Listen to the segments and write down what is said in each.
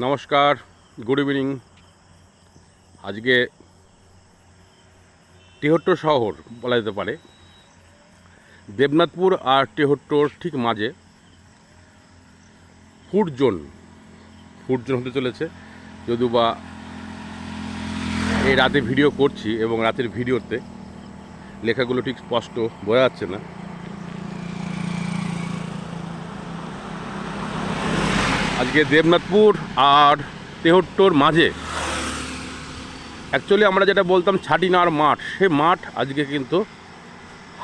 নমস্কার, good evening. আজকে টেহট্ট শহর বলা যেতে পারে, দেবনাথপুর আর টেহট্টর ঠিক মাঝে ফুড জোন হতে চলেছে। যদিও বা এই রাতে ভিডিও করছি এবং রাতের ভিডিওতে লেখাগুলো ঠিক স্পষ্ট বোঝা যাচ্ছে না। আজকে দেবনাথপুর আর টেহট্টর মাঝে অ্যাকচুয়ালি আমরা যেটা বলতাম ছাটিনার মাঠ, সে মাঠ আজকে কিন্তু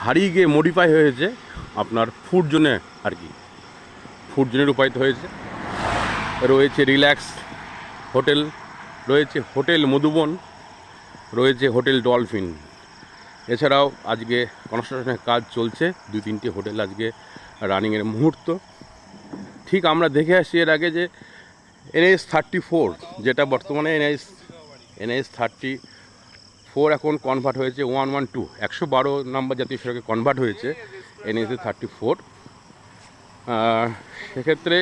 হারিয়ে গিয়ে মডিফাই হয়েছে আপনার ফুড জোনে, আর কি ফুড জোনে রূপায়িত হয়েছে। রয়েছে রিল্যাক্স হোটেল, রয়েছে হোটেল মধুবন, রয়েছে হোটেল ডলফিন। এছাড়াও আজকে কনস্ট্রাকশনের কাজ চলছে, 2-3টি হোটেল আজকে রানিংয়ের মুহূর্ত। ঠিক আমরা দেখে আসছি এর আগে যে NH 34, যেটা বর্তমানে NH 34 এখন কনভার্ট হয়েছে 112, 112 নম্বর জাতীয় সড়কে কনভার্ট হয়েছে NH 34। সেক্ষেত্রে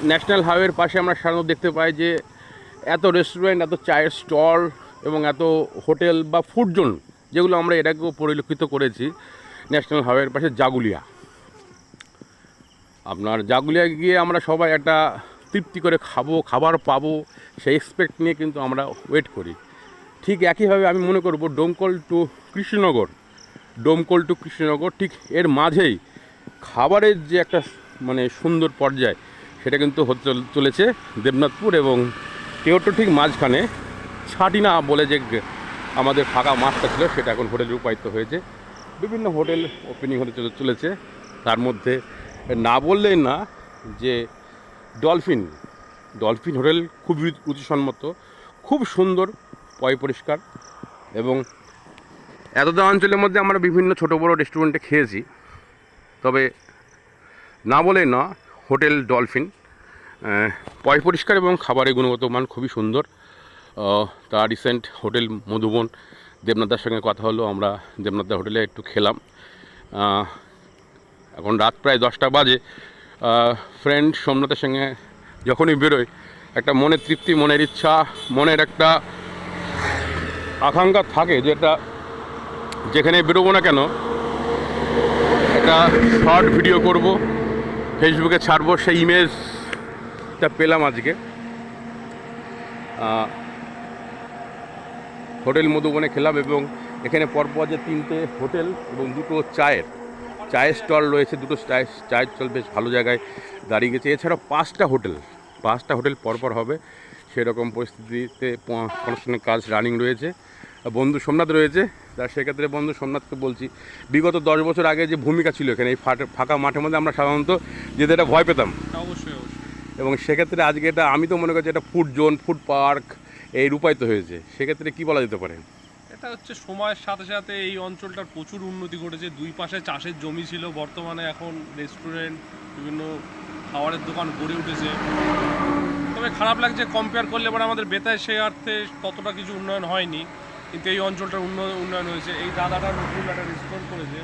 ন্যাশনাল হাইওয়ের পাশে আমরা সাধারণত দেখতে পাই যে এত রেস্টুরেন্ট, এত চায়ের স্টল এবং এত হোটেল বা ফুড জোন, যেগুলো আমরা এর আগেও পরিলক্ষিত করেছি ন্যাশনাল হাইওয়ের পাশে জাগুলিয়া। আপনার জাগুলিয়া গিয়ে আমরা সবাই একটা তৃপ্তি করে খাবার পাবো, সেই এক্সপেক্ট নিয়ে কিন্তু আমরা ওয়েট করি। ঠিক একইভাবে আমি মনে করব ডোমকল টু কৃষ্ণনগর ঠিক এর মাঝেই খাবারের যে একটা মানে সুন্দর পর্যায়, সেটা কিন্তু হতে চলেছে দেবনাথপুর এবং টেহট্ট ঠিক মাঝখানে ছাটিনা বলে যে আমাদের ফাঁকা মাঠটা ছিল, সেটা এখন হোটেল রূপায়িত হয়েছে। বিভিন্ন হোটেল ওপেনিং হতে চলেছে। তার মধ্যে না বললেই না যে ডলফিন হোটেল খুবই রুচিসম্মত, খুব সুন্দর, পরিষ্কার। এবং এতটা অঞ্চলের মধ্যে আমরা বিভিন্ন ছোটো বড়ো রেস্টুরেন্টে খেয়েছি, তবে না বলে না হোটেল ডলফিন পরিষ্কার এবং খাবারের গুণগত মান খুবই সুন্দর। তা রিসেন্ট হোটেল মধুবন দেবনাথদার সঙ্গে কথা হলো, আমরা দেবনাথদা হোটেলে একটু খেলাম। এখন রাত প্রায় 10টা বাজে। ফ্রেন্ড সোমনাথের সঙ্গে যখনই বেরোই, একটা মনের তৃপ্তি, মনের ইচ্ছা, মনের একটা আকাঙ্ক্ষা থাকে যেটা যেখানে বেরোবো না কেন একটা শর্ট ভিডিও করব, ফেসবুকে ছাড়বো, সেই ইমেজটা পেলাম আজকে। হোটেল মধুবনে খেলাম এবং এখানে পরপর যে 3টে হোটেল এবং 2টো চায়ের স্টল রয়েছে, 2টো চায়ের স্টল বেশ ভালো জায়গায় দাঁড়িয়ে গেছে। এছাড়াও 5টা হোটেল পরপর হবে, সেরকম পরিস্থিতিতে কনস্ট্রাকশনের কাজ রানিং রয়েছে। বন্ধু সোমনাথ রয়েছে, তার সেক্ষেত্রে বন্ধু সোমনাথকে বলছি, বিগত 10 বছর আগে যে ভূমিকা ছিল এখানে এই ফাঁকা মাঠের মধ্যে আমরা সাধারণত যেতে এটা ভয় পেতাম। অবশ্যই। এবং সেক্ষেত্রে আজকে এটা আমি তো মনে করছি এটা ফুড জোন, ফুড পার্ক এই রূপায়িত হয়েছে। সেক্ষেত্রে কি বলা যেতে পারে? এটা হচ্ছে সময়ের সাথে সাথে এই অঞ্চলটার প্রচুর উন্নতি ঘটেছে। দুই পাশে চাষের জমি ছিল, বর্তমানে এখন রেস্টুরেন্ট, বিভিন্ন খাবারের দোকান গড়ে উঠেছে। তবে খারাপ লাগছে কম্পেয়ার করলে, এবার আমাদের বেতায় সেই অর্থে ততটা কিছু উন্নয়ন হয়নি, কিন্তু এই অঞ্চলটার উন্নয়ন হয়েছে। এই দাদাটা নতুন একটা রেস্টুরেন্ট করেছে,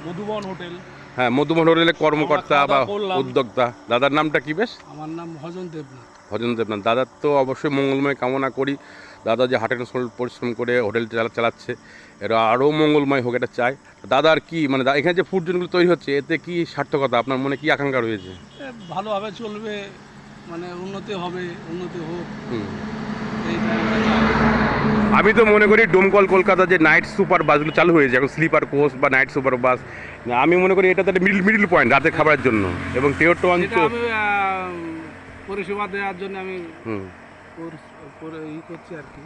মধুবন হোটেল। হ্যাঁ, মধুবন হোটেলের কর্মকর্তা বা উদ্যোক্তা দাদার নামটা কি? বেশ, আমার নাম ভজন দেবনাথ। দাদার তো অবশ্যই মঙ্গলময় কামনা করি। দাদা যে হাটের পরিশ্রম করে হোটেল চালাচ্ছে, এরা আরও মঙ্গলময় হোক, এটা চাই। দাদার কি মানে এখানে যে ফুড জোনগুলো তৈরি হচ্ছে, এতে কি সার্থকতা, আপনার মনে কি আকাঙ্ক্ষা রয়েছে? ভালোভাবে চলবে, মানে উন্নতি হোক। আমি তো মনে করি ডোমকল কলকাতা যে নাইট সুপার বাসগুলো চালু হয়েছে এখন, স্লিপার কোচ বা নাইট সুপার বাস, আমি মনে করি এটা তো একটা মিডল পয়েন্ট রাতের খাবারের জন্য। এবং টেহট্ট অঞ্চল পরিষেবা দেওয়ার জন্য আমি করছি আর কি।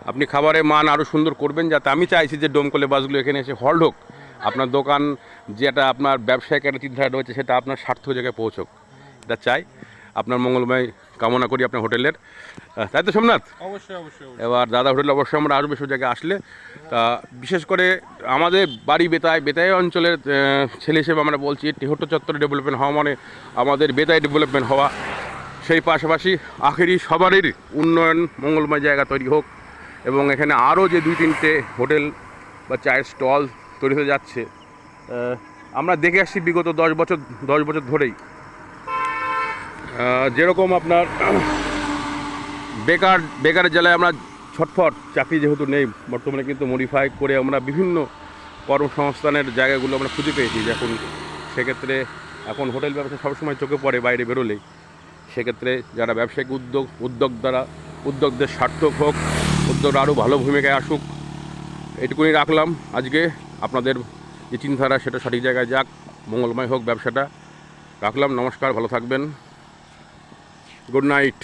আপনি খাবারের মান আরও সুন্দর করবেন, যাতে আমি চাইছি যে ডোমকলের বাসগুলো এখানে এসে হল্ড হোক, আপনার দোকান যেটা আপনার ব্যবসায়িক একটা চিন্তাধারা রয়েছে সেটা আপনার সার্থক জায়গায় পৌঁছক, এটা চাই। আপনার মঙ্গলময় কামনা করি আপনার হোটেলের, তাই তো সোমনাথ? অবশ্যই। এবার দাদা হোটেল অবশ্যই আমরা আসবো সব জায়গায় আসলে। তা বিশেষ করে আমাদের বাড়ি বেতাই অঞ্চলের ছেলে হিসেবে আমরা বলছি, টেহট্ট চত্বরে ডেভেলপমেন্ট হওয়া মানে আমাদের বেতাই ডেভেলপমেন্ট হওয়া। সেই পাশাপাশি আখেরি সবারই উন্নয়ন, মঙ্গলময় জায়গা তৈরি হোক। এবং এখানে আরও যে 2-3টে হোটেল বা চায়ের স্টল তৈরি হয়ে যাচ্ছে, আমরা দেখে আসছি বিগত 10 বছর ধরেই। যেরকম আপনার বেকারের জ্বালায় আমরা ছটফট, চাকরি যেহেতু নেই বর্তমানে, কিন্তু মডিফাই করে আমরা বিভিন্ন কর্মসংস্থানের জায়গাগুলো আমরা খুঁজে পেয়েছি। এখন সেক্ষেত্রে এখন হোটেল ব্যবসা সবসময় চোখে পড়ে বাইরে বেরোলেই। সেক্ষেত্রে যারা ব্যবসায়িক উদ্যোগদের সার্থক হোক, উদ্যোগ আরও ভালো ভূমিকায় আসুক, এটুকুনি রাখলাম আজকে। আপনাদের যে চিন্তাধারা সেটা সঠিক জায়গায় যাক, মঙ্গলময় হোক ব্যবসাটা। রাখলাম, নমস্কার, ভালো থাকবেন, গুড নাইট।